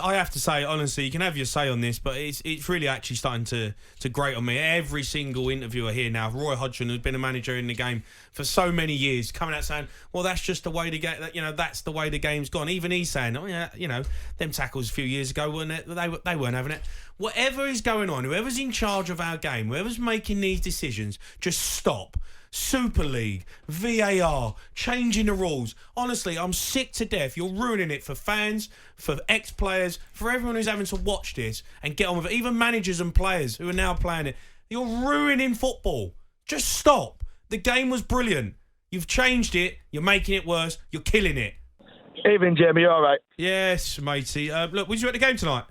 I have to say, honestly, you can have your say on this, but it's really actually starting to grate on me. Every single interviewer here now, Roy Hodgson, who's been a manager in the game for so many years, coming out saying, well, that's just the way to get, that's the way the game's gone. Even he's saying, oh, yeah, them tackles a few years ago, weren't it? They weren't having it. Whatever is going on, whoever's in charge of our game, whoever's making these decisions, just stop. Super League, VAR, changing the rules. Honestly, I'm sick to death. You're ruining it for fans, for ex-players, for everyone who's having to watch this and get on with it. Even managers and players who are now playing it. You're ruining football. Just stop. The game was brilliant. You've changed it. You're making it worse. You're killing it. Evening, Jamie. You all right? Yes, matey. Look, was you at the game tonight?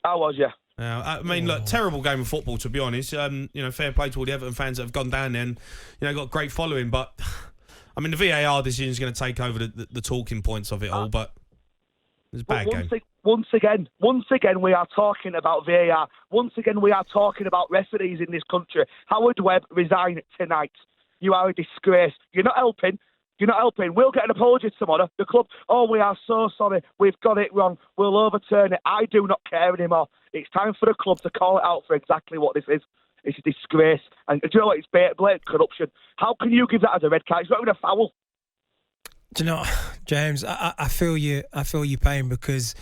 I was, yeah. I mean, look, terrible game of football, to be honest. Fair play to all the Everton fans that have gone down there and, got a great following. But, I mean, the VAR decision is going to take over the talking points of it all, but it's a bad game. Once again, we are talking about VAR. Once again, we are talking about referees in this country. Howard Webb, resign tonight. You are a disgrace. You're not helping. We'll get an apology tomorrow. The club, we are so sorry. We've got it wrong. We'll overturn it. I do not care anymore. It's time for the club to call it out for exactly what this is. It's a disgrace. And do you know what? It's blatant corruption. How can you give that as a red card? It's not even a foul. Do you know, James, I feel your pain, because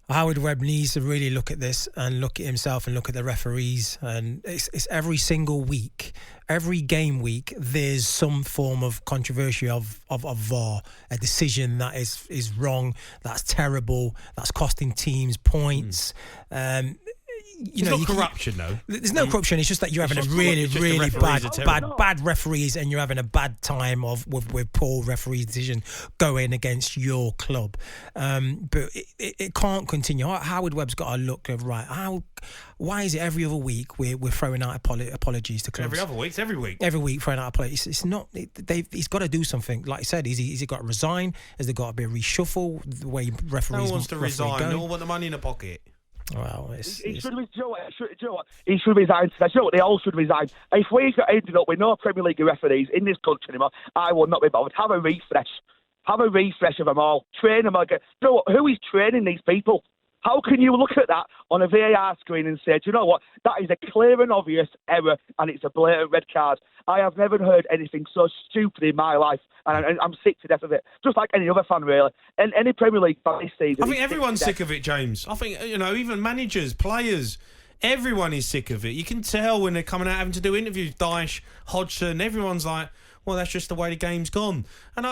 Howard Webb needs to really look at this and look at himself and look at the referees. And it's every single week, every game week, there's some form of controversy of VAR, a decision that is wrong, that's terrible, that's costing teams points. It's not corruption, though. There's no corruption. It's just that you're having a really bad referees, and you're having a bad time with poor referee decision going against your club. But it can't continue. Howard Webb's got to look right. Why is it every other week we're throwing out apologies to clubs? Every other week, it's every week. Every week throwing out apologies. It's not. He's got to do something. Like I said, is he got to resign? Has there got to be a reshuffle? The way referees. No one wants to resign. They all want the money in the pocket. Well, he should resign. They all should resign. If we ended up with no Premier League referees in this country anymore, I would not be bothered. Have a refresh of them all. Train them again. Who is training these people? How can you look at that on a VAR screen and say, do you know what? That is a clear and obvious error, and it's a blatant red card. I have never heard anything so stupid in my life, and I'm sick to death of it. Just like any other fan, really. And any Premier League fan this season. I think everyone's sick of it, James. I think, even managers, players, everyone is sick of it. You can tell when they're coming out having to do interviews. Dyche, Hodgson, everyone's like, well, that's just the way the game's gone. And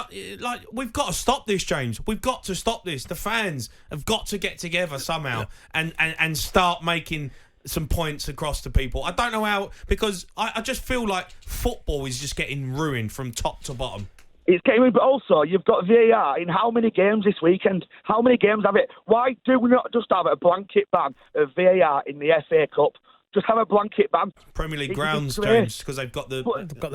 we've got to stop this, James. We've got to stop this. The fans have got to get together somehow and start making some points across to people. I don't know how, because I just feel like football is just getting ruined from top to bottom. It's getting, but also you've got VAR in how many games this weekend? How many games have it? Why do we not just have a blanket ban of VAR in the FA Cup? Just have a blanket ban. Premier League grounds, James, because they've got the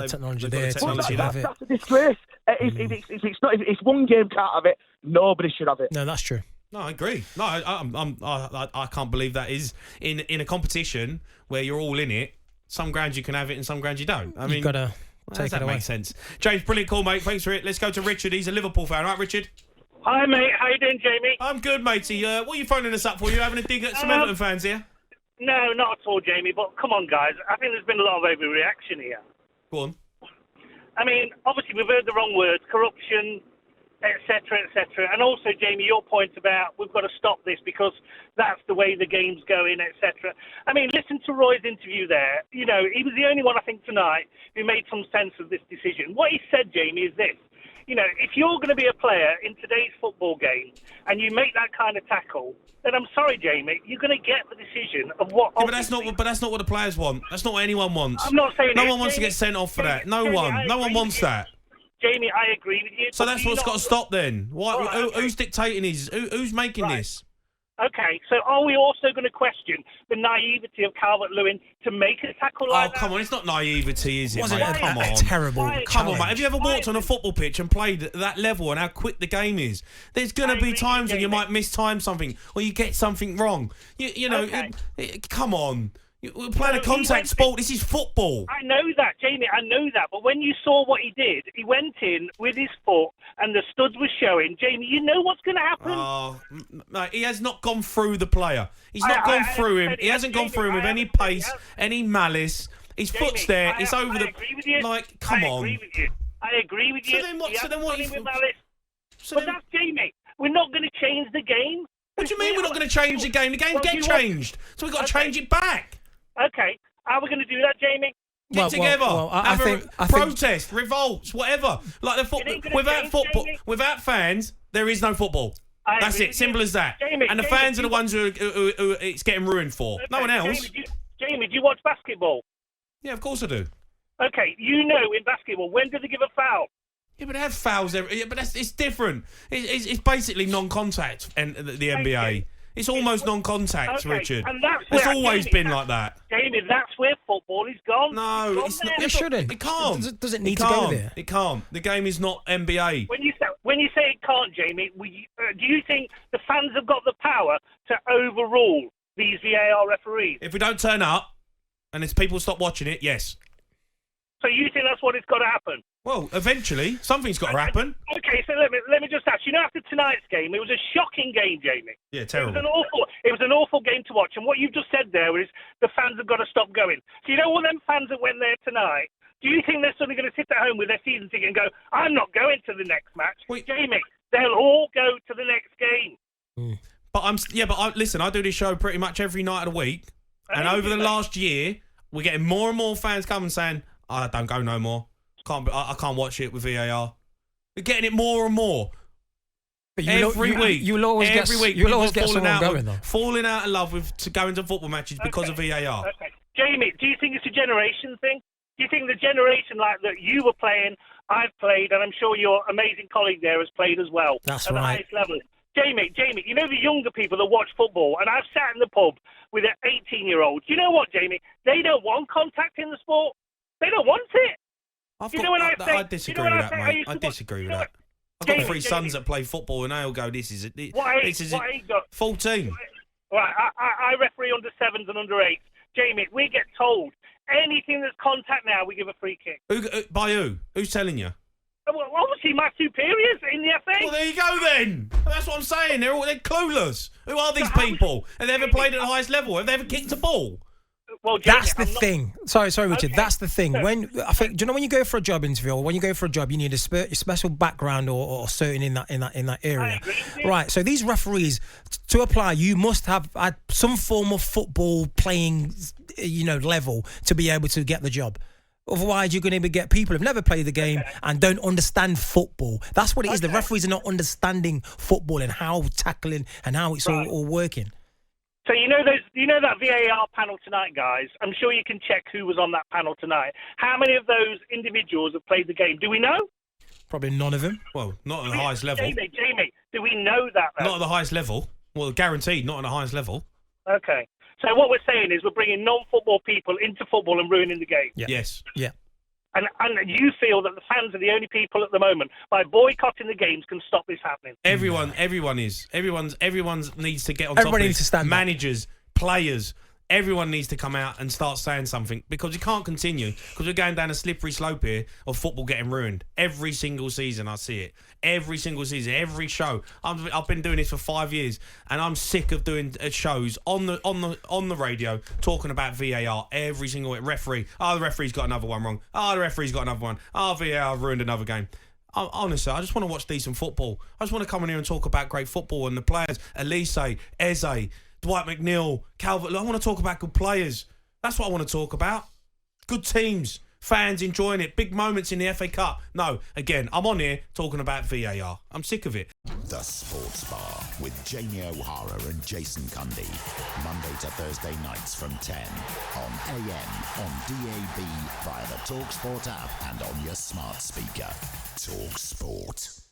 technology there. That's a disgrace. If one game can't have it, nobody should have it. No, that's true. No, I agree. No, I can't believe that is in a competition where you're all in it. Some grounds you can have it, and some grounds you don't. I mean, you've got to take it away. Makes sense. James, brilliant call, mate. Thanks for it. Let's go to Richard. He's a Liverpool fan, right, Richard? Hi, mate. How you doing, Jamie? I'm good, matey. What are you phoning us up for? You having a dig at some Everton fans here? No, not at all, Jamie. But come on, guys. I think there's been a lot of overreaction here. Go on. I mean, obviously we've heard the wrong words, corruption, etc., etc. And also, Jamie, your point about we've got to stop this because that's the way the game's going, etc. I mean, listen to Roy's interview there. He was the only one, I think, tonight who made some sense of this decision. What he said, Jamie, is this. If you're going to be a player in today's football game and you make that kind of tackle, then I'm sorry, Jamie, you're going to get the decision of what. Yeah, but that's not what the players want. That's not what anyone wants. I'm not saying no one wants to get sent off for that. No one wants that. Jamie, I agree with you. So that's what's got to stop then. Who's dictating these? Who's making this? Okay, so are we also going to question the naivety of Calvert-Lewin to make a tackle like that? Oh, come on, it's not naivety, is it, Wasn't mate? Come on. Terrible challenge. Come on, mate. Have you ever walked on a football pitch and played at that level and how quick the game is? There's going to be times when you might mistime something or you get something wrong. You know, Okay. Come on. We're playing a contact sport. This is football. I know that, Jamie. I know that. But when you saw what he did, he went in with his foot and the studs were showing. Jamie, you know what's going to happen. Oh, mate, he has not gone through the player. He's not gone through him. He hasn't gone through him with any pace, any malice. His foot's there. It's over the. Agree with you. Like, come on. I agree with you. So then what? So then what? But that's Jamie. We're not going to change the game. What do you mean we're not going to change the game? The game gets changed, so we've got to change it back. Okay, how are we going to do that, Jamie? Get together, I think protest, revolts, whatever. Like the football, without fans, there is no football. That's it, simple as that. And the fans are the ones who it's getting ruined for. No one else. Jamie, do you watch basketball? Yeah, of course I do. Okay, you know in basketball, when do they give a foul? Yeah, but they have fouls. But it's different. It's basically non-contact, and the NBA. It's almost non-contact, Richard. And it's always been like that. Jamie, that's where football is gone. No, it's not. It shouldn't. It can't. Does it need to go there? It can't. The game is not NBA. When you say it can't, Jamie, do you think the fans have got the power to overrule these VAR referees? If we don't turn up, and if people stop watching it, yes. So you think that's what it's got to happen? Well, eventually, something's got to happen. Okay, so let me just ask. You know, after tonight's game, it was a shocking game, Jamie. Yeah, terrible. It was an awful game to watch. And what you've just said there is the fans have got to stop going. So you know all them fans that went there tonight, do you think they're suddenly going to sit at home with their season ticket and go, I'm not going to the next match? Jamie, they'll all go to the next game. Listen, I do this show pretty much every night of the week. And over the last year, we're getting more and more fans coming saying, I don't go no more. I can't watch it with VAR. We're getting it more and more. But every week, you'll always get someone going though. Falling out of love with going to football matches because of VAR. Okay. Jamie, do you think it's a generation thing? Do you think the generation like that you were playing, I've played, and I'm sure your amazing colleague there has played as well. That's at right. the highest level. Jamie, you know the younger people that watch football, and I've sat in the pub with an 18-year-old. You know what, Jamie? They don't want contact in the sport. They don't want it. I disagree with that, mate. I disagree with that. I've got three sons that play football, and they all go, this is it. 14. Right, I referee under 7s and under 8s. Jamie, we get told anything that's contact now, we give a free kick. By who? Who's telling you? Well, obviously my superiors in the FA. Well, there you go then. That's what I'm saying. They're clueless. Who are these people? Have they ever played at the highest level? Have they ever kicked a ball? Well, Jamie, that's the thing. Sorry, Richard. Okay. That's the thing. When I think, do you know when you go for a job interview, or when you go for a job, you need a special background or certain in that area, right? So these referees, to apply, you must have had some form of football playing, level to be able to get the job. Otherwise, you're going to get people who've never played the game and don't understand football. That's what it is. The referees are not understanding football and how tackling and how it's all working. So you know that VAR panel tonight, guys. I'm sure you can check who was on that panel tonight. How many of those individuals have played the game? Do we know? Probably none of them. Well, not at the highest level. Jamie, do we know that? Though? Not at the highest level. Well, guaranteed, not at the highest level. Okay. So what we're saying is we're bringing non-football people into football and ruining the game. Yeah. Yes. Yeah. And you feel that the fans are the only people at the moment, by boycotting the games, can stop this happening. Everyone is. Everyone needs to get on top of it. Everybody needs to stand Managers, players, everyone needs to come out and start saying something, because you can't continue, because we're going down a slippery slope here of football getting ruined. Every single season I see it. Every single season, every show. I've been doing this for 5 years, and I'm sick of doing shows on the radio talking about VAR every single referee. Oh, the referee's got another one wrong. Oh, the referee's got another one. Oh, VAR ruined another game. Honestly, I just want to watch decent football. I just want to come in here and talk about great football and the players. Elise, Eze, Dwight McNeil, Calvert. I want to talk about good players. That's what I want to talk about. Good teams. Fans enjoying it. Big moments in the FA Cup. No, again, I'm on here talking about VAR. I'm sick of it. The Sports Bar with Jamie O'Hara and Jason Cundy. Monday to Thursday nights from 10 on AM, on DAB, via the TalkSPORT app and on your smart speaker. TalkSPORT.